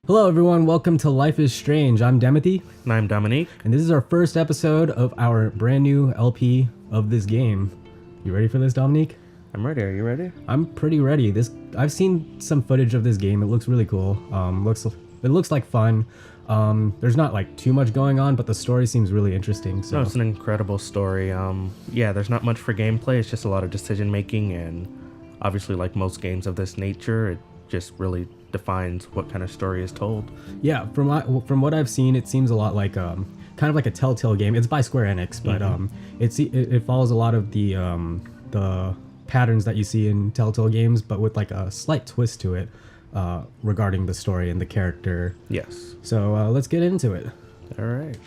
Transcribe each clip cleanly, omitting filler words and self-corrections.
Hello, everyone. Welcome to Life is Strange. I'm Demethy, And I'm Dominique. and this is our first episode of our brand new LP of this game. You ready for this, Dominique? I'm ready. Are you ready? I'm pretty ready. I've seen some footage of this game. It looks really cool. It looks like fun. There's not like too much going on, but the story seems really interesting. So No, it's an incredible story. Yeah, there's not much for gameplay. It's just a lot of decision making, and obviously, like most games of this nature, it just really defines what kind of story is told. yeah, from what I've seen, it seems a lot like kind of like a Telltale game. It's by Square Enix, but it follows a lot of the patterns that you see in Telltale games, but with like a slight twist to it regarding the story and the character. Yes. So let's get into it. All right.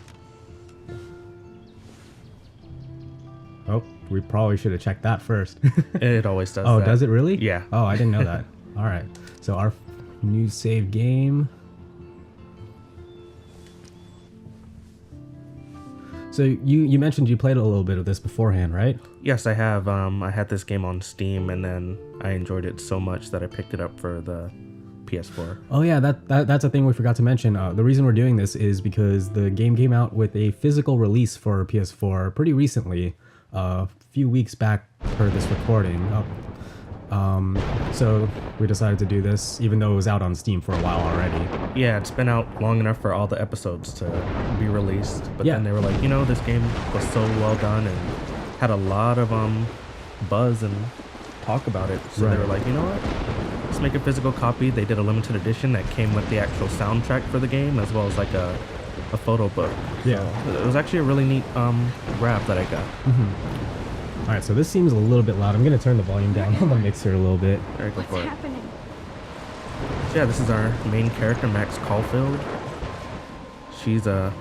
Oh, we probably should have checked that first. It always does. Oh, that. does it really? Yeah. Oh, I didn't know that. All right. So our new save game. So you mentioned you played a little bit of this beforehand, right? Yes, I have. I had this game on Steam, and then I enjoyed it so much that I picked it up for the PS4. Oh yeah, that's a thing we forgot to mention. The reason we're doing this is because the game came out with a physical release for PS4 pretty recently, a few weeks back per this recording. So we decided to do this, even though it was out on Steam for a while already. Yeah, it's been out long enough for all the episodes to be released. But Yeah. then they were like, this game was so well done and had a lot of buzz and talk about it. So they were Right. like, you know what? Let's make a physical copy. They did a limited edition that came with the actual soundtrack for the game, as well as like a photo book. Yeah. So it was actually a really neat grab that I got. All right, so this seems a little bit loud. I'm gonna turn the volume down on the mixer a little bit. There, go for it. happening? So yeah, this is our main character, Max Caulfield. She's a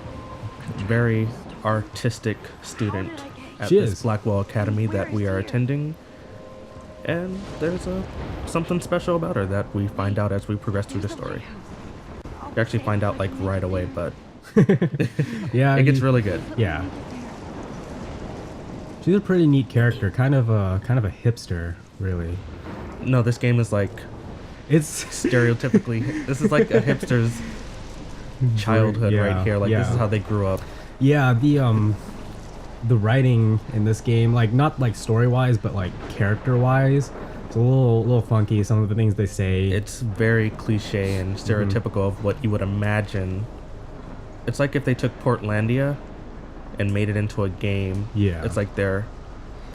very artistic student at She this is. Blackwell Academy that we are attending. And there's something special about her that we find out as we progress through the story. You actually find out like right away, but Yeah, it gets really good. yeah. She's a pretty neat character, kind of a hipster, really. No, this game is like It's stereotypically, this is like a hipster's childhood Yeah, right here. Like this yeah. is how they grew up. yeah, the writing in this game, like not like story wise, but like character wise, it's a little funky. Some of the things they say. It's very cliche and stereotypical of what you would imagine. It's like if they took Portlandia and made it into a game. Yeah. It's like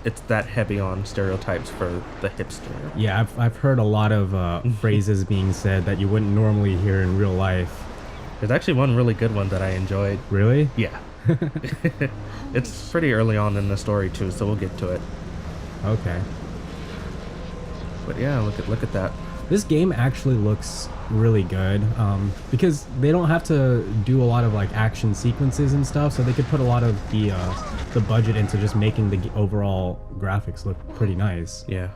it's that heavy on stereotypes for the hipster. Yeah, I've heard a lot of phrases being said that you wouldn't normally hear in real life. There's actually one really good one that I enjoyed. Really? Yeah. It's pretty early on in the story too, so we'll get to it. Okay. But yeah, look at that. This game actually looks really good because they don't have to do a lot of like action sequences and stuff, so they could put a lot of the budget into just making the overall graphics look pretty nice. Yeah.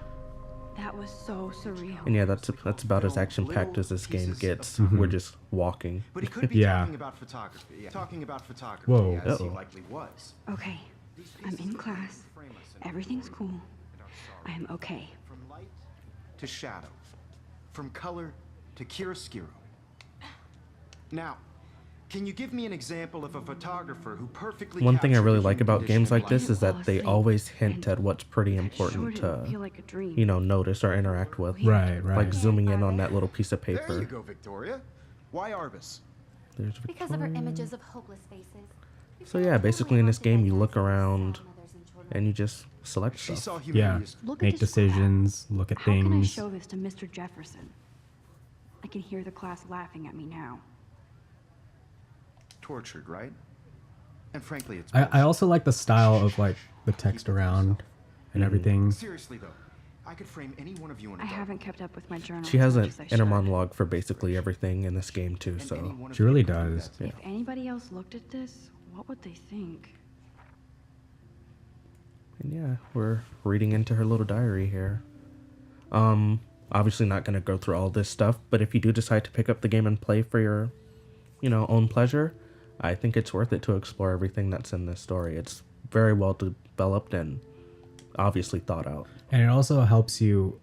That was so surreal. And yeah, that's about as action packed as this game gets. We're just walking. But he could be Yeah. talking about photography. Yeah. Talking about photography, Whoa. as he Uh-oh. likely was. Okay, I'm in class. Everything's cool. I am okay. From light to shadow, from color to chiaroscuro. Now, can you give me an example of a photographer who perfectly One thing I captured really the like human about condition games in like this light? is that they always hint at what's pretty important Sure didn't feel to, like a dream. notice or interact with. Right, right. Like zooming in on that little piece of There you paper. go, Victoria. Why Arbus? There's Because of her images of hopeless faces. So yeah, basically in this game you look around and you just select She saw stuff. Yeah. humanity's Look at Make this crap. decisions, look at How can I things. show this to Mr. Jefferson? I can hear the class laughing at me now. tortured, right? And frankly, it's I also like the style of like the text around and everything. Seriously though, I could frame any one of you in a I dark haven't kept up with my journal. She as has much an as I inner should. monologue for basically everything in this game too, and any so one of She you really could do does. that. If anybody else looked at this, what would they think? and yeah, we're reading into her little diary here. Obviously not gonna go through all this stuff, but if you do decide to pick up the game and play for your, own pleasure, I think it's worth it to explore everything that's in this story. It's very well developed and obviously thought out. And it also helps you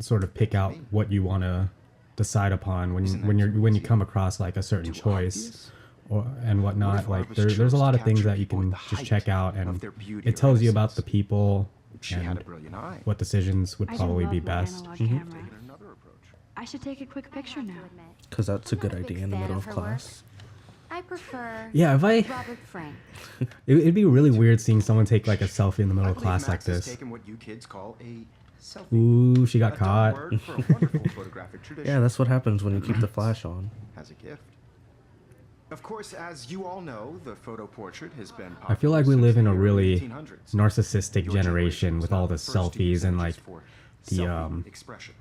sort of pick out what you want to decide upon when Isn't that when you too come across like a certain Too choice obvious? or and whatnot. What if Like artists there's a chose lot to of things capture that you people can at the just height check out, of and their beauty it or tells you about the innocence? people She had a and brilliant eye. what decisions would I do probably love be my best. analog Mm-hmm. camera. Another approach. I should take a quick picture now. Because that's a I'm good not a big idea in the fan middle of of her work. class. I prefer Yeah, if I Robert Frank. it'd be really weird seeing someone take like a selfie in the middle I of believe class like Max has this. taken what you kids call a selfie. Ooh, she got A caught. dumb word for a wonderful photographic tradition. Yeah, that's what happens when you keep the flash on. As a gift. Of course, as you all know, the photo portrait has been I feel like we live in a really 1800s. narcissistic Your generation was with not all the first to use selfies and like images for the, selfie expression.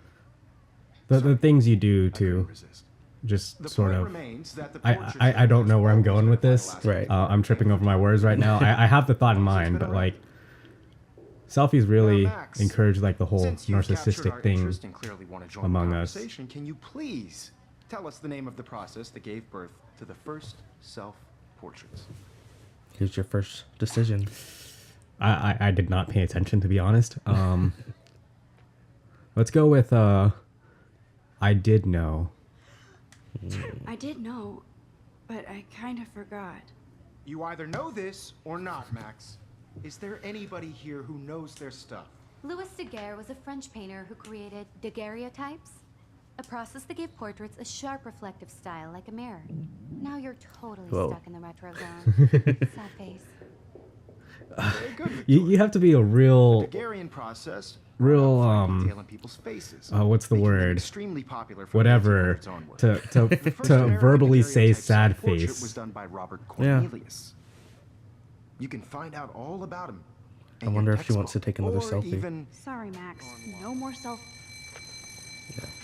the things you do I couldn't to resist. just The sort point of. remains that the I, portrait I don't know where I'm was going with always this. the Right. I'm tripping over my words right now. I have the thought in mind, but like selfies really Now, Max, encourage like the whole Since you've captured narcissistic our thing. interest and clearly want to join among the us. conversation, can you please tell us the name of the process that gave birth to the first self-portraits? Here's your first decision. I did not pay attention, to be honest. Let's go with I did know. I did know, but I kind of forgot. You either know this or not, Max. Is there anybody here who knows their stuff? Louis Daguerre was a French painter who created daguerreotypes, a process that gave portraits a sharp reflective style like a mirror. Now you're totally Whoa. stuck in the retro zone. Sad face. Very good. You have to be a real Daguerrean process. real, brought out fine detail in people's faces, what's the making them word? Extremely popular from whatever 1800s onward. to The first to American verbally say daguerreotype sad self-portrait face. was done by Robert Yeah. Cornelius. You can find out all about him. I wonder if she wants to take another or selfie. Even... Sorry, Max. No more self.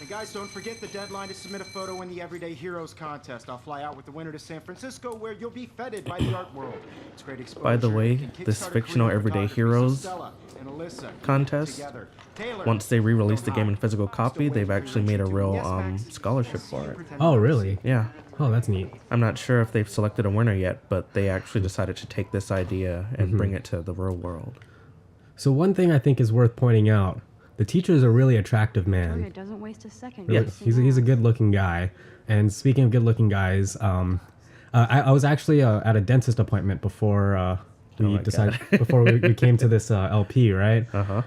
And guys, don't forget the deadline to submit a photo in the Everyday Heroes contest. I'll fly out with the winner to San Francisco, where you'll be feted by the art world. It's great exposure. By the way, Can kickstart this a fictional career in Everyday photography. So Heroes Stella and Alyssa keep it contest, together. Taylor, once they re-release the game in physical Still copy, waiting they've for your actually made a entry, real too. Yes, Max? scholarship for it. Oh, really? Yeah. Oh, that's neat. I'm not sure if they've selected a winner yet, but they actually decided to take this idea and bring it to the real world. So one thing I think is worth pointing out: the teacher is a really attractive Victoria man. doesn't waste a second. Really- chasing he's a ass. good-looking guy. And speaking of good-looking guys, I was actually at a dentist appointment before we my decided before we came to this LP, right? Uh-huh.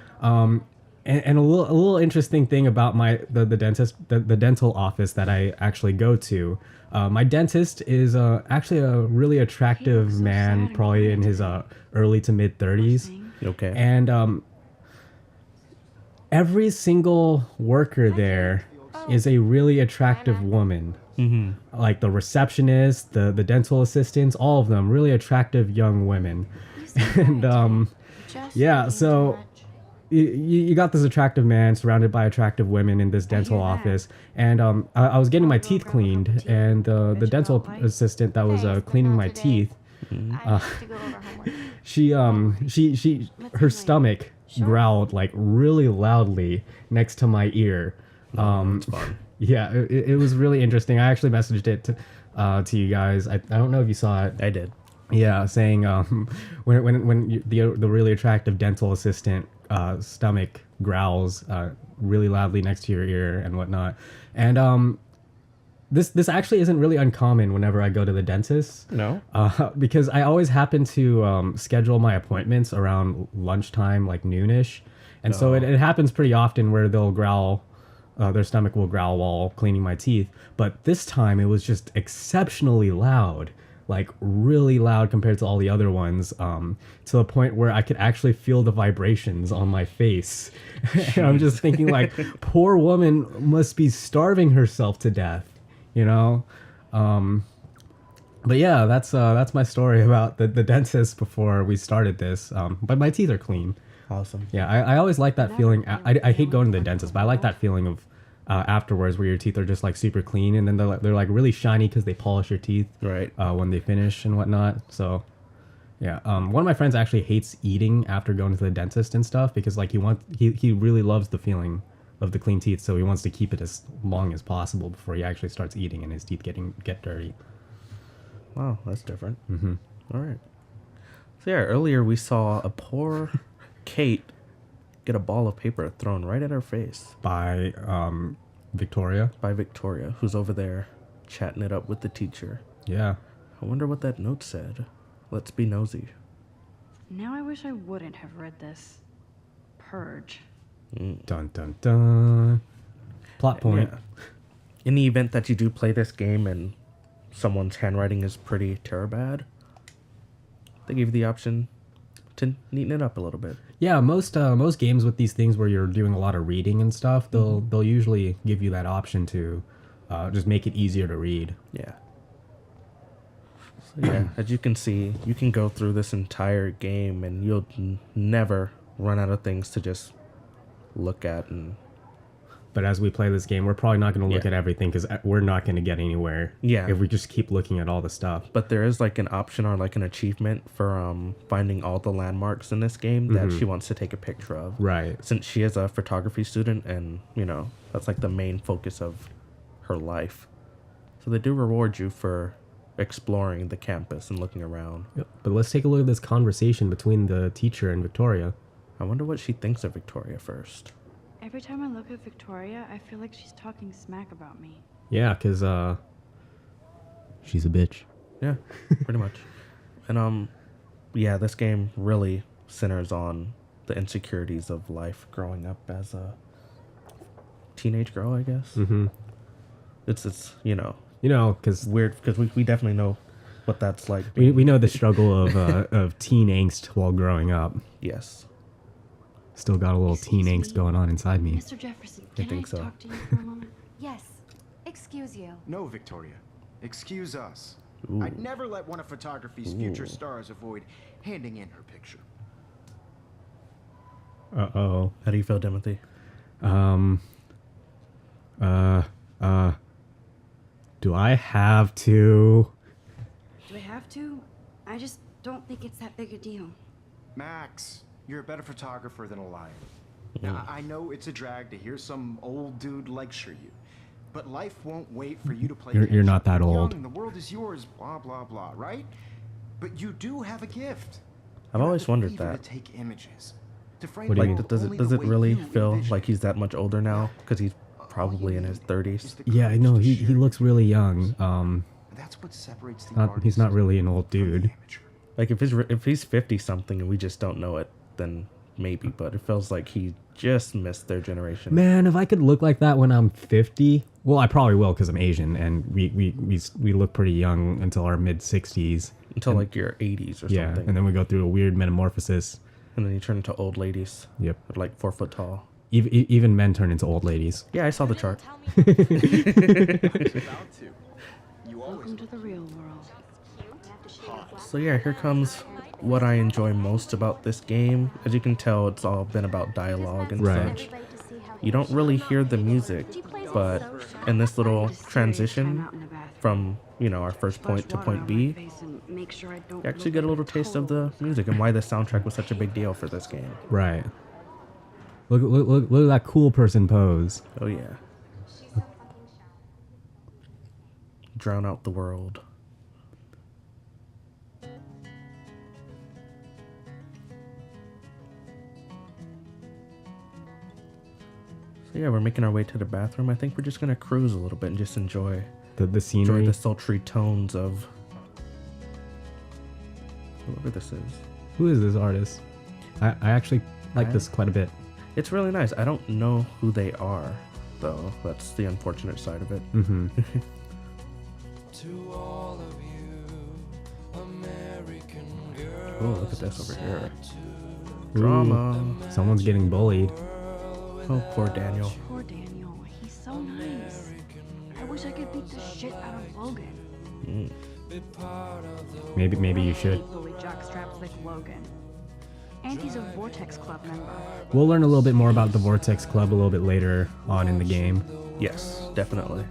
And a little interesting thing about the dentist the dental office that I actually go to. My dentist is actually a really attractive so man, sad and probably in his early to mid 30s. Okay. And every single worker there is a really attractive woman. Mm-hmm. Like the receptionist, the dental assistants, all of them really attractive young women. And Just yeah, thinking so too much. you got this attractive man surrounded by attractive women in this dental hear that. office, and I was getting my I'll go teeth grab a cup of cleaned, tea. and the Bet you dental don't like- assistant that was Thanks, but cleaning not my today. teeth, I have to go over homework. she her anyway. stomach growled like really loudly next to my ear. It's fun. Yeah, it was really interesting. I actually messaged it to you guys. I don't know if you saw it. I did. Yeah, saying the really attractive dental assistant stomach growls really loudly next to your ear and whatnot, and this actually isn't really uncommon whenever I go to the dentist. No? Because I always happen to schedule my appointments around lunchtime, like noonish, and so it happens pretty often where they'll growl. Their stomach will growl while cleaning my teeth, but this time it was just exceptionally loud, like really loud compared to all the other ones, to the point where I could actually feel the vibrations on my face. And I'm just thinking, like, poor woman must be starving herself to death, you know? But yeah, that's my story about the dentist before we started this. But my teeth are clean. Awesome. Yeah, I always like that feeling. I hate going to the dentist, but I like that feeling of afterwards where your teeth are just like super clean, and then they're like really shiny because they polish your teeth Right. when they finish and whatnot. So yeah, one of my friends actually hates eating after going to the dentist and stuff because like he really loves the feeling of the clean teeth, so he wants to keep it as long as possible before he actually starts eating and his teeth get dirty. Wow, that's different. Mm-hmm. All right. So yeah, earlier we saw a poor Kate get a ball of paper thrown right at her face. By Victoria. by Victoria, who's over there chatting it up with the teacher. Yeah. I wonder what that note said. Let's be nosy. Now I wish I wouldn't have read this. Purge. Dun dun dun. Plot point. Yeah. In the event that you do play this game and someone's handwriting is pretty terrible, they give you the option to neaten it up a little bit. Yeah, most games with these things where you're doing a lot of reading and stuff, they'll usually give you that option to just make it easier to read. Yeah. So yeah, as you can see, you can go through this entire game and you'll never run out of things to just look at. And But as we play this game, we're probably not going to look Yeah. at everything because we're not going to get anywhere. Yeah. If we just keep looking at all the stuff. but there is like an option or like an achievement for finding all the landmarks in this game that she wants to take a picture of. Right. Since she is a photography student and, you know, that's like the main focus of her life. So they do reward you for exploring the campus and looking around. Yep. But let's take a look at this conversation between the teacher and Victoria. I wonder what she thinks of Victoria first. Every time I look at Victoria, I feel like she's talking smack about me. Yeah, because she's a bitch. Yeah, pretty much. And yeah, this game really centers on the insecurities of life growing up as a teenage girl, I guess. Mm-hmm. It's you know, You know, because weird because we definitely know what that's like. we know the struggle of teen angst while growing up. Yes. Still got a little teen Excuse angst me? going on inside me. Mr. Jefferson, can I think so. talk to you for a moment? Yes. Excuse you. No, Victoria. Excuse us. Ooh. I'd never let one of photography's future stars avoid handing in her picture. Uh-oh. How do you feel, Timothy? Do I have to? Do I have to? I just don't think it's that big a deal. Max, you're a better photographer than a liar. Now, I know it's a drag to hear some old dude lecture you, but life won't wait for you to play You're catch not up. that You're old. young, the world is yours, blah, blah, blah, right? But you do have a gift. I've You have always the wondered fever that. To take images. To frame What do you them mean? Does only it does the it way really you feel envision like he's that much older now? Because he's probably in his 30s. is the Yeah, I courage know. to He share looks your really dreams. young. That's what separates the He's not artist really an old from the dude. amateur. Like if he's 50 something and we just don't know it, then maybe. But it feels like he just missed their generation. Man, if I could look like that when I'm 50, well, I probably will because I'm Asian and we look pretty young until our mid 60s. Until like your 80s or Yeah, something. and then we go through a weird metamorphosis. And then you turn into old ladies. Yep. That are like 4 foot tall. Even men turn into old ladies. Yeah, I saw the chart. Welcome to the real world. So yeah, here comes what I enjoy most about this game. As you can tell, it's all been about dialogue and Right. such. You don't really hear the music, but in this little transition from, you know, our first point to point B, you actually get a little taste of the music and why the soundtrack was such a big deal for this game. Right. Look at that cool person pose. Oh yeah. Drown out the world. So yeah, we're making our way to the bathroom. I think we're just gonna cruise a little bit and just enjoy The scenery. the sultry tones of whoever this is. Who is this artist? I actually like this quite a bit. It's really nice. I don't know who they are, though. That's the unfortunate side of it. Mm-hmm. Oh, look at this over here. Drama. Someone's getting bullied. Oh, poor Daniel. Poor Daniel. He's so nice. I wish I could beat the shit out of Logan. Maybe you should. Bully jockstraps like Logan. And he's a Vortex Club member. We'll learn a little bit more about the Vortex Club a little bit later on in the game. Yes, definitely.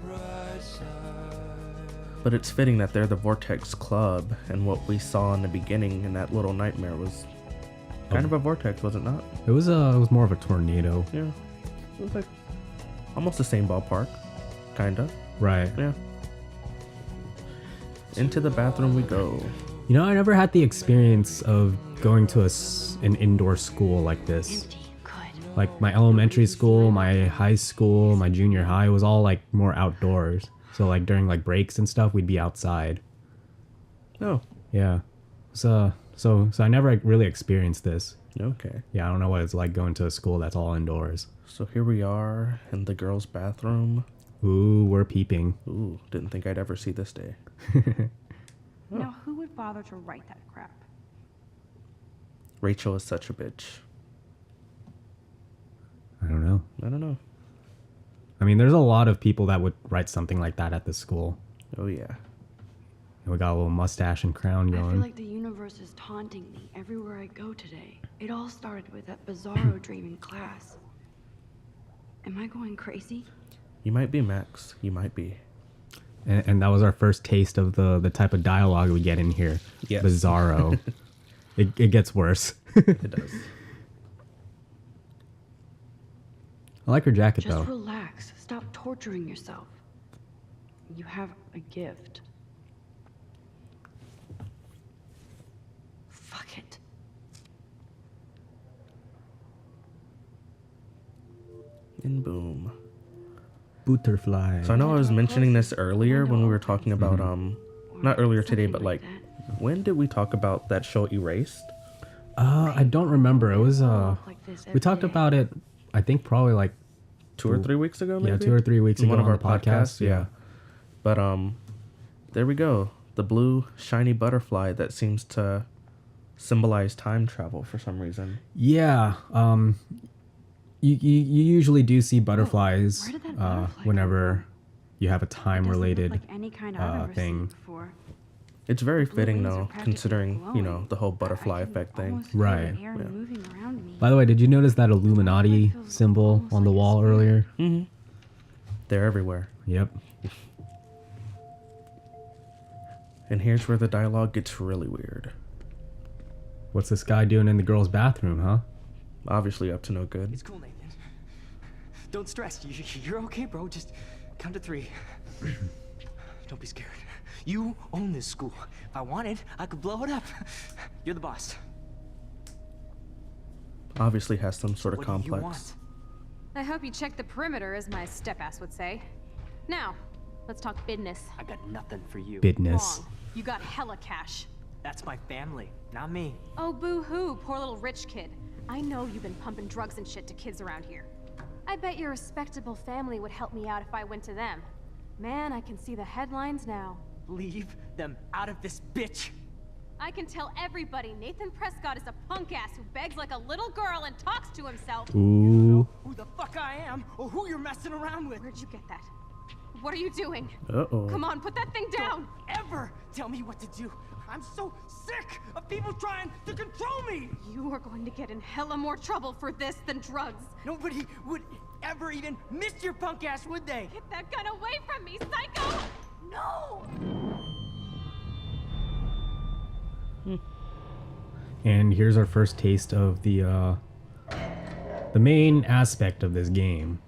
But it's fitting that they're the Vortex Club, and what we saw in the beginning in that little nightmare was kind of a vortex, was it not? It was more of a tornado. Yeah. It was like almost the same ballpark. Kinda. Right. Yeah. Into the bathroom we go. You know, I never had the experience of going to an indoor school like this. Empty. Good. Like my elementary school, my high school, my junior high was all like more outdoors. So like during like breaks and stuff, we'd be outside. Oh, Yeah. So I never like, really experienced this. okay. Yeah, I don't know what it's like going to a school that's all indoors. So here we are in the girls' bathroom. Ooh, we're peeping. Ooh, didn't think I'd ever see this day. Now, who would bother to write that crap? Rachel is such a bitch. I don't know. I don't know. I mean, there's a lot of people that would write something like that at the school. Oh yeah. And we got a little mustache and crown I feel going. like the universe is taunting me everywhere I go today. It all started with that bizarro dream in class. Am I going crazy? You might be, Max. You might be. And that was our first taste of the type of dialogue we get in here. Yes. Bizarro. it gets worse. It does. I like her jacket Just though. relax. Stop torturing yourself. You have a gift. Fuck it. And boom. Butterfly. So I know I was mentioning this earlier when we were talking about not earlier today, Something but like that. when did we talk about that show Erased? I don't remember. It was Like this we every talked day. about it. I think probably like 2 or 3 weeks ago, maybe. yeah 2 or 3 weeks In ago one of on our the podcast. podcasts. But there we go. The blue shiny butterfly that seems to symbolize time travel for some reason. Yeah. You usually do see butterflies where did that butterfly come whenever you have a time Doesn't look related like any kind I've ever thing. seen before. It's very Blue fitting wings are though, practically considering, you know, glowing. the whole I butterfly can effect thing. almost feel Right. the air Yeah. moving around me. By the way, did you notice that Illuminati feels symbol almost on the like a wall spirit. earlier? Mm-hmm. They're everywhere. Yep. And here's where the dialogue gets really weird. What's this guy doing in the girl's bathroom, huh? Obviously up to no good. It's cool, Nathan. Don't stress. You're okay, bro. Just count to 3. Don't be scared. You own this school. If I wanted, I could blow it up. You're the boss. Obviously has some sort of What do you complex. want? I hope you check the perimeter, as my step-ass would say. Now, let's talk business. I got nothing for you. Business. Wrong. You got hella cash. That's my family, not me. Oh, boo-hoo, poor little rich kid. I know you've been pumping drugs and shit to kids around here. I bet your respectable family would help me out if I went to them. Man, I can see the headlines now. Leave them out of this bitch. I can tell everybody Nathan Prescott is a punk ass who begs like a little girl and talks to himself. Ooh. Who the fuck I am, or who you're messing around with. Where'd you get that? What are you doing? Uh-oh. Come on, put that thing down! Ever tell me what to do. I'm so sick of people trying to control me. You are going to get in hella more trouble for this than drugs. Nobody would ever even miss your punk ass, would they? Get that gun away from me, psycho! No! And here's our first taste of the main aspect of this game.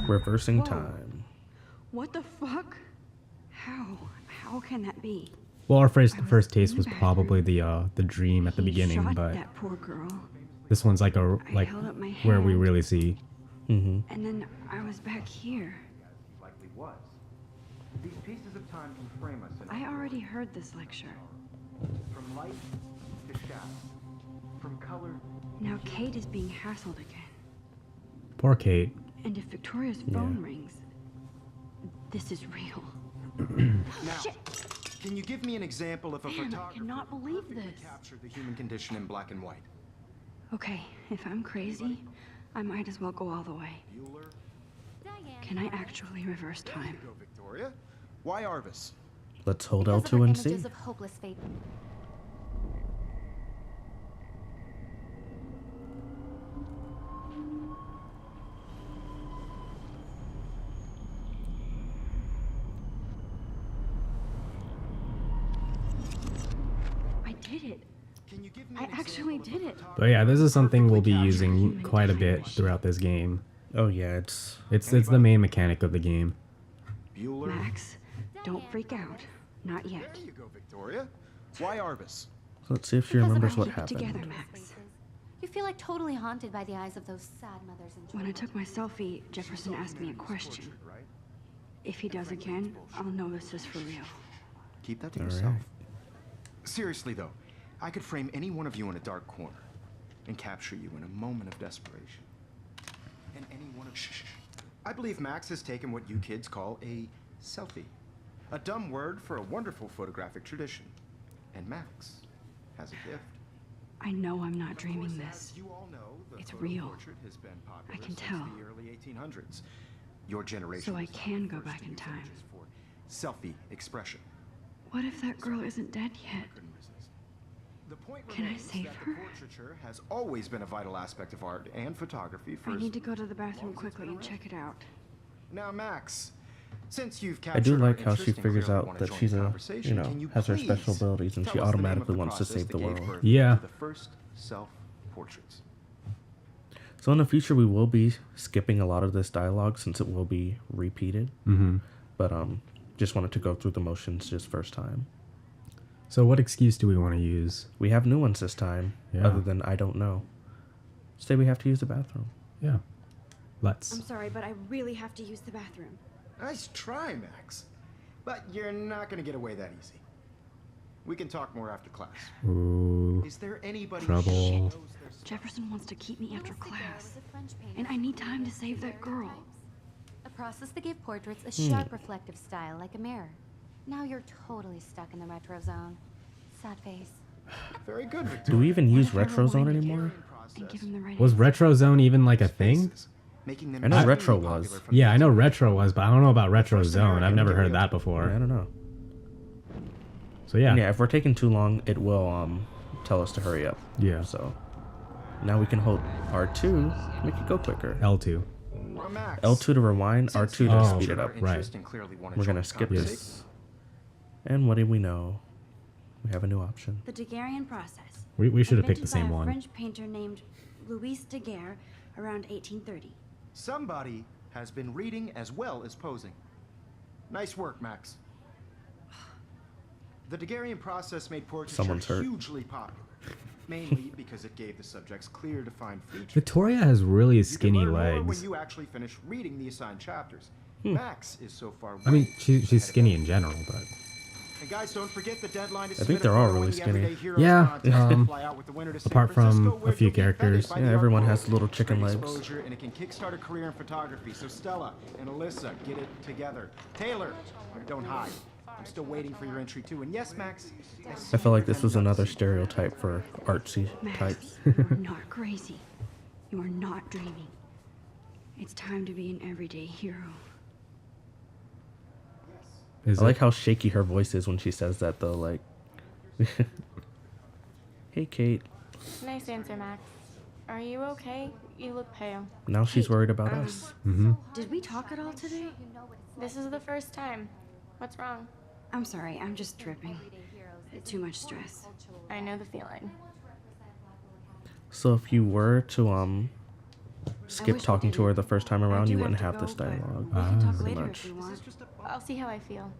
Reversing Whoa. time. What the fuck? How can that be? Well, our first I was taste in was the probably the dream at the He beginning, shot but that poor girl, this one's like a I like held up my where we hand. really see. and then I was back here. Likely was. These pieces of time can frame us in I already heard this lecture. from light to shadow, from color. Now Kate is being hassled again. Poor Kate. And if Victoria's phone rings, this is real. Now, can you give me an example of a Man, I photographer cannot believe perfectly this. captured the human condition in black and white? Okay, if I'm crazy, I might as well go all the way. Bueller. Can I actually reverse There you time? go, Victoria. Why Arvis? Let's hold Because L2 of her and images see. of hopeless fate. I did it. Can you give me I an actually example of did a it. But yeah, this is something we'll be Perfectly using human quite a bit condition. throughout this game. Oh yeah, it's It's the main mechanic of the game. Bueller? Max, don't freak out. Not yet. There you go, Victoria. Why Arvis? let's see if she Because of remembers her what Keep it happened. together, Max. You feel like totally haunted by the eyes of those sad mothers and When I children. took my selfie, Jefferson asked me a question. If he does again, I'll know this is for real. Keep that to All yourself. right. Seriously, though, I could frame any one of you in a dark corner and capture you in a moment of desperation. And any one of... Shh. I believe Max has taken what you kids call a selfie. A dumb word for a wonderful photographic tradition. And Max has a gift. I know I'm not Of dreaming course, this. as you all know, the It's photo real. portrait has been popular I can since tell. the early 1800s. Your generation So I was can the go first back to in use time. images for selfie expression. What if that girl isn't dead yet? I couldn't resist. The point Can I remains save that her? the portraiture has always been a vital aspect of art and photography for I as need to go to the long bathroom as it's quickly been and around. check it out. Now, Max, since you've I captured do our like how she interest and figures clearly out wanna that join she's the a, conversation, you know, can you has her special please abilities and tell she us the name of automatically the wants to process save that the gave world. birth Yeah. to the first self-portraits? So in the future, we will be skipping a lot of this dialogue since it will be repeated. Mm-hmm. But just wanted to go through the motions just first time. So what excuse do we want to use? We have new ones this time, Yeah. other than I don't know. Say we have to use the bathroom. Yeah. Let's. I'm sorry, but I really have to use the bathroom. Nice try, Max. But you're not going to get away that easy. We can talk more after class. Ooh. Is there anybody Trouble. who knows their Jefferson wants to keep me after Louis Daguerre class. was a French painter And I who need time to created save that girl. daguerreotypes, a process that gave portraits a sharp reflective style like a mirror. Now you're totally stuck in the retro zone. Sad face. Very good, Victoria. Do we even use if I Retro Zone rewind anymore? And give him the right Was answer. Retro Zone even like a thing? Faces, making them I know extremely retro popular was. from Yeah, the I know beginning. Retro was, but I don't know about Retro First Zone. I've American never heard that daguerreotype. before. I don't know. So yeah. Yeah, if we're taking too long, it will tell us to hurry up. Yeah. So now we can hold R2 to make it go quicker. L2. Well, Max, L2 to rewind, since R2 to you Oh, speed it showed up. our right. interest and clearly wanna We're join gonna the skip conversation, this. And what do we know? We have a new option. The Daguerrean process. We should have picked the invented by same a one. French painter named Louis Daguerre around 1830. Somebody has been reading as well as posing. Nice work, Max. The Daguerrean process made Someone's portraiture hurt. hugely popular, mainly because it gave the subjects clear, defined features. Victoria has really You can skinny learn more when legs. you actually finish reading the assigned chapters. Max is so far. I mean, way she's ahead of skinny in everyone. general, but And guys, don't forget the deadline to I think submit a they're all photo really in the skinny. Everyday Heroes Yeah, contest. Fly out with the winner to San apart from Francisco, a where few you'll be feted characters. by Yeah, the everyone art has world. little chicken Great legs. exposure, and it can kickstart a career in photography. So Stella and Alyssa, get it together. Taylor, don't hide. I'm still waiting for your entry too. And yes, Max, I feel like this was another stereotype for artsy Max, types. you are not crazy. You are not dreaming. It's time to be an everyday hero. is I like it? how shaky her voice is when she says that, though. Like, hey, Kate. Nice answer, Max. Are you okay? You look pale. Now she's worried about us. Mm-hmm. Did we talk at all today? This is the first time. What's wrong? I'm sorry, I'm just tripping. Too much stress. I know the feeling. So if you were to skip wish we talking to her the didn't. first time I around, do you wouldn't to have go, this but dialogue. We can talk pretty later much. if we want. I'll see how I feel.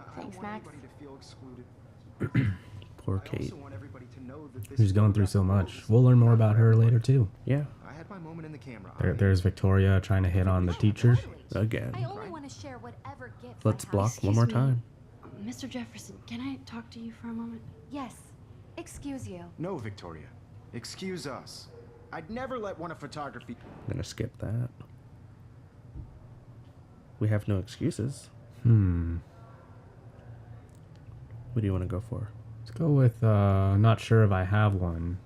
I Thanks, don't want Max. anybody to feel excluded. Poor I Kate. also want everybody to know that this She's is going no through so rap much. rose. We'll learn more about her later too. Yeah, I had my moment in the camera. There's Victoria trying to hit on the teacher. again. I only want to share whatever gifts Let's I have. block one more Excuse me. time. Mr. Jefferson, can I talk to you for a moment? Yes. Excuse you. No, Victoria. Excuse us. I'd never let one of photography. I'm gonna skip that. We have no excuses. Hmm. What do you want to go for? Let's go with not sure if I have one.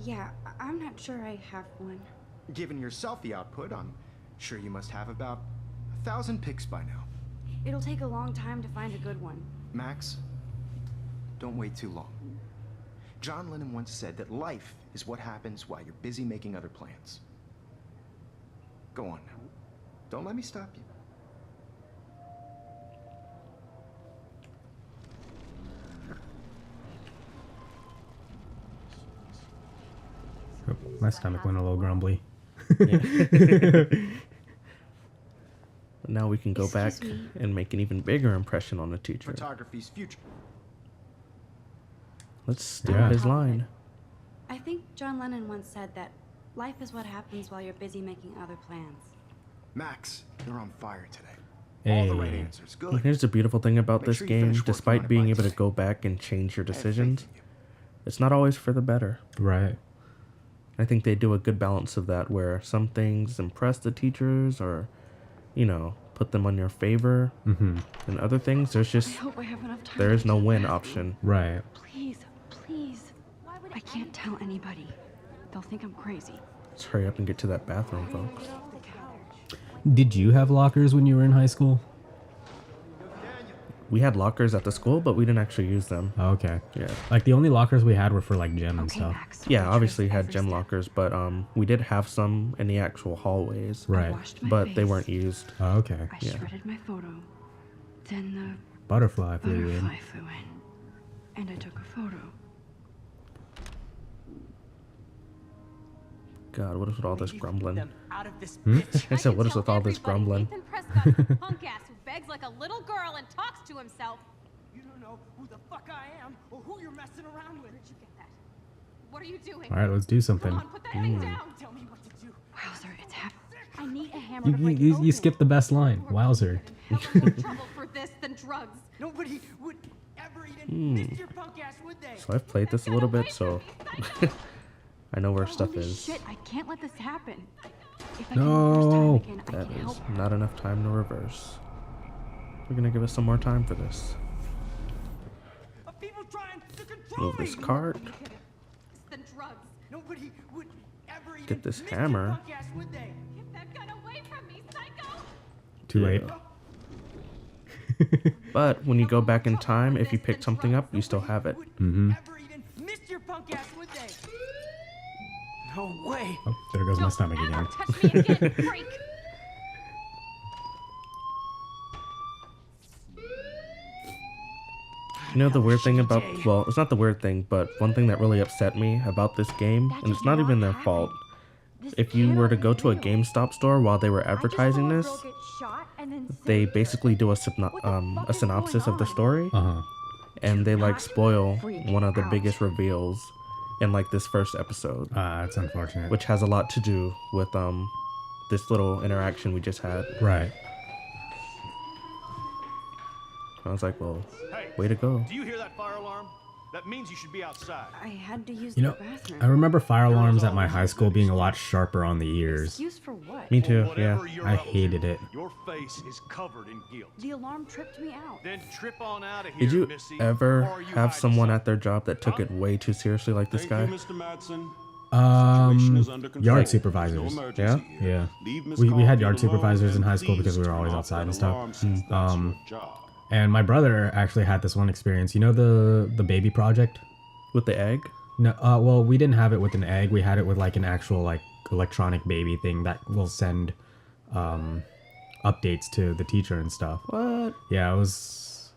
Yeah, I'm not sure I have one. Given your selfie output, I'm sure you must have about 1,000 pics by now. It'll take a long time to find a good one. Max, don't wait too long. John Lennon once said that life is what happens while you're busy making other plans. Go on now. Don't let me stop you. Oh, my stomach went a little grumbly. Now we can go back Excuse me. and make an even bigger impression on the teacher. Photography's future. Let's steal Yeah. his line. I think John Lennon once said that life is what happens while you're busy making other plans. Max, you're on fire today. All the right Hey. answers. And Good. here's the beautiful thing about Make this sure you game, finish working on despite it being by able to today. go back and change your I have faith decisions, in you. it's not always for the better. Right. I think they do a good balance of that where some things impress the teachers or, you know, put them on your favor. Mm-hmm. And other things, there's I just, hope I have enough time. there to is no get to the win bathroom. option. Right. Please, please. I can't tell anybody. They'll think I'm crazy. Let's hurry up and get to that bathroom, folks. Did you have lockers when you were in high school? We had lockers at the school, but we didn't actually use them. Oh, okay. Yeah. Like the only lockers we had were for like gym and Okay, stuff. Max. Yeah, retrace obviously had every gym step. lockers, but we did have some in the actual hallways. I Right. washed my But they face. weren't used. Oh, okay. I Yeah. shredded my photo. Then the Butterfly flew in. butterfly flew in. And I took a photo. God, what is with all this Leave grumbling? them out of this Hmm? bitch. I said, can what is tell with all this everybody grumbling? Nathan Prescott's a punk ass who begs like a little girl and talks to himself. You don't know who the fuck I am or who you're messing around with. Where'd you get that? What are you doing? All right, let's do something. Come on, put that thing down. Tell me what to do. Wowzer, it's happening. I need a hammer You, to you, break it you, open. you skipped the best line. Wowzer. Hell of more trouble for this than drugs. Nobody would ever even miss your punk ass, would they? So I've played this a little bit, so I know where stuff Holy is. shit, I can't let this happen. If I No. can reverse time again, I That can is help her. not enough time to reverse. We're gonna give us some more time for this. Of people trying to control Move this me. cart. Than drugs. Nobody would ever even Get this miss hammer. your punk ass, would they? Get that gun away from me, psycho! Too late. But when you go back in time, if you pick something up, you still have it. Would Mhm. ever even miss your punk ass, would they? No way. Oh, there goes my stomach Don't ever again. touch me again, freak! You know the weird thing about, well, it's not the weird thing, but one thing that really upset me about this game, and it's not even their fault. If you were to go to a GameStop store while they were advertising this, they basically do a synopsis of the story, Uh-huh. and they like spoil one of the biggest reveals in like this first episode, That's unfortunate. which has a lot to do with this little interaction we just had. Right. I was like, well, Hey, way to go. do you hear that fire alarm? That means you should be outside. I had to use You the know, bathroom. I remember fire alarms at my high school being a lot sharper on the ears. Excuse for what? Me too, Whatever yeah. you're I up to, hated it. Your face is covered in guilt. The alarm tripped me out. Then trip on out of here, Did you Missy. ever or are you have hiding someone something? at their job that took it way too seriously like this guy? Mr. Madsen. Situation is under control. Yard No supervisors. emergency Yeah? here. Yeah. Leave Miss We had Caulfield yard alone supervisors in and high school please because we were turn always off outside that and stuff. alarm since that's your job. And my brother actually had this one experience. You know the baby project? With the egg? No, well, we didn't have it with an egg. We had it with like an actual like electronic baby thing that will send updates to the teacher and stuff. What? Yeah, it was.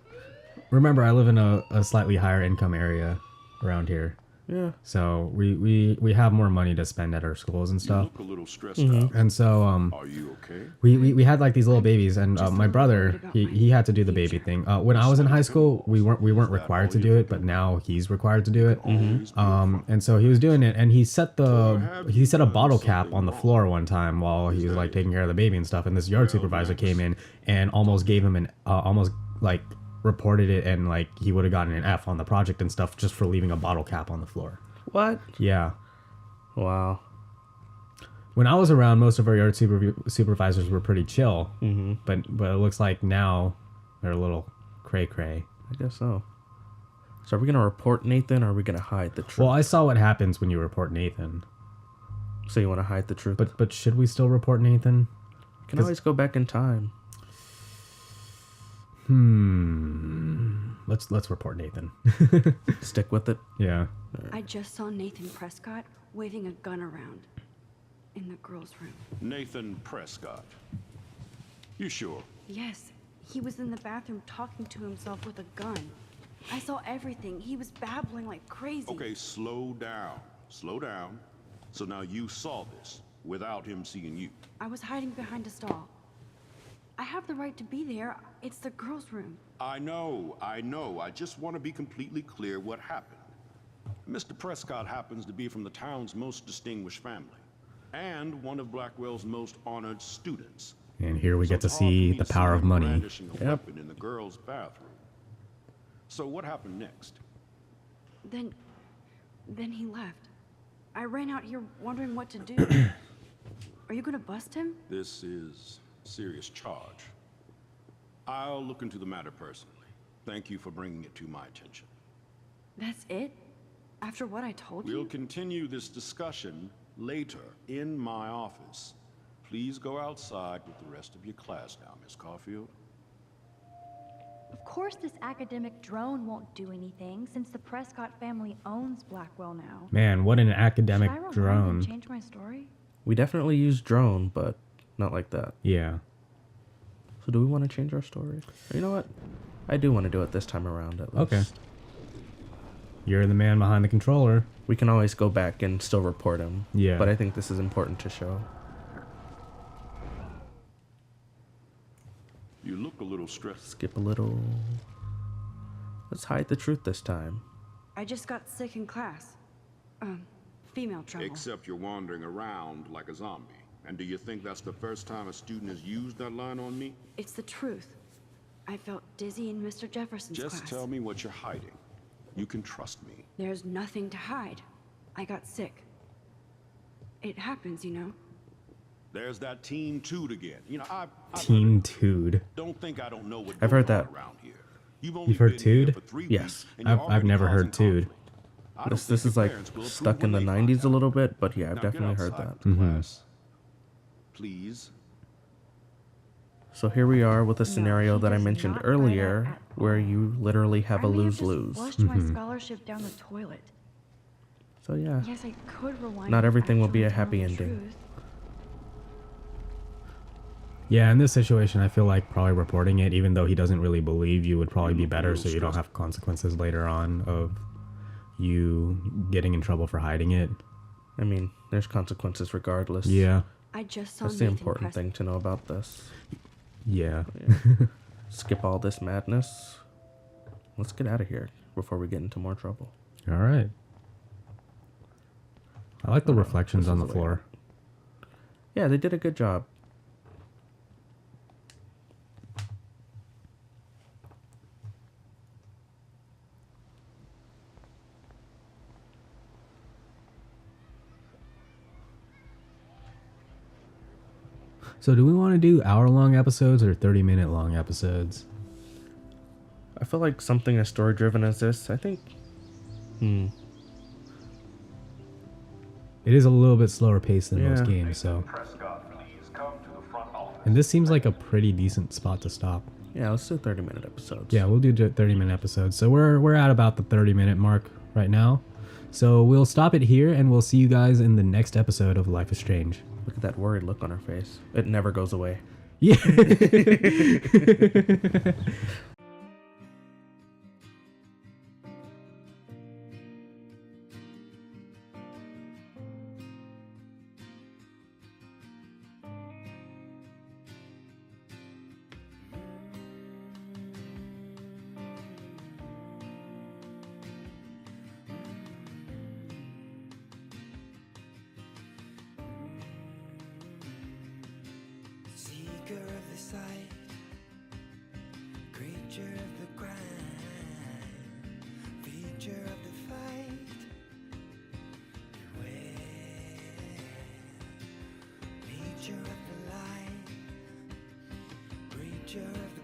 Remember, I live in a slightly higher income area around here, Yeah. so we have more money to spend at our schools and You stuff. look a little stressed Mm-hmm. out. And so Are you okay? we had like these little babies, and my brother he had to do the baby thing. When I was in high school, we weren't required to do it, but now he's required to do it. And so he was doing it, and he set a bottle cap on the floor one time while he was like taking care of the baby and stuff. And this yard supervisor came in and almost gave him almost like reported it, and like he would have gotten an F on the project and stuff just for leaving a bottle cap on the floor. What? Yeah. Wow. When I was around, most of our yard supervisors were pretty chill. Mm-hmm. But it looks like now they're a little cray cray. I guess so. So are we gonna report Nathan, or are we gonna hide the truth? Well, I saw what happens when you report Nathan. So you want to hide the truth? But should we still report Nathan? you can always go back in time. Let's report Nathan. Stick with it. Yeah. I just saw Nathan Prescott waving a gun around in the girls' room. Nathan Prescott. You sure? Yes, he was in the bathroom talking to himself with a gun. I saw everything. He was babbling like crazy. Okay, slow down. Slow down. So now you saw this without him seeing you. I was hiding behind a stall. I have the right to be there. It's the girls' room. I know. I just want to be completely clear what happened. Mr. Prescott happens to be from the town's most distinguished family, and one of Blackwell's most honored students. And here we So get to it's hard for see me the to power of him money. brandishing a weapon in the girls' bathroom. So what happened next? Then he left. I ran out here wondering what to do. Are you gonna bust him? This is a serious charge. I'll look into the matter personally. Thank you for bringing it to my attention. That's it? After what I told you? We'll continue this discussion later in my office. Please go outside with the rest of your class now, Miss Caulfield. Of course this academic drone won't do anything since the Prescott family owns Blackwell now. Man, what an academic Should I rewind drone. and change my story? We definitely use drone, but not like that. Yeah. So do we want to change our story? Or you know what? I do want to do it this time around at least. Okay. You're the man behind the controller. We can always go back and still report him. Yeah. But I think this is important to show. You look a little stressed. Skip a little. Let's hide the truth this time. I just got sick in class. Female trouble. Except you're wandering around like a zombie. And do you think that's the first time a student has used that line on me? It's the truth. I felt dizzy in Mr. Jefferson's class. Just tell me what you're hiding. You can trust me. There's nothing to hide. I got sick. It happens, you know. There's that Teen Toot again. You know, I've Teen Tood. Don't think I don't know what I've heard goes on that. around here. You've only You've heard been here Tood? for 3 Yes. weeks, and you're I've already never causing heard Tood. conflict. I don't This think is your like parents will approve stuck in the when they find 90s a out. little bit, but yeah, I've Now get definitely heard outside that. with the class. Please. So here we are with a scenario he that I does mentioned not write out earlier, at where you literally have I a may have lose-lose. just flushed my scholarship down the toilet. So yeah, Yes, I could rewind. Not and everything will be a actually tell happy the ending. truth. Yeah, in this situation, I feel like probably reporting it, even though he doesn't really believe you, would probably be better so you don't have consequences later on of you getting in trouble for hiding it. I mean, there's consequences regardless. Yeah. I just saw That's the Nathan important Prescott. thing to know about this. Yeah. Skip all this madness. Let's get out of here before we get into more trouble. All right. I like the reflections this on is the the way floor. Yeah, they did a good job. So do we want to do hour-long episodes or 30-minute long episodes? I feel like something as story driven as this, I think. It is a little bit slower paced than most Yeah. games, so. And this seems like a pretty decent spot to stop. Yeah, let's do 30-minute episodes. Yeah, we'll do 30-minute episodes. So we're at about the 30-minute mark right now. So we'll stop it here, and we'll see you guys in the next episode of Life is Strange. Look at that worried look on her face. It never goes away. Yeah. Seeker of the sight, creature of the crime, feature of the fight. Beware, feature of the light, creature of the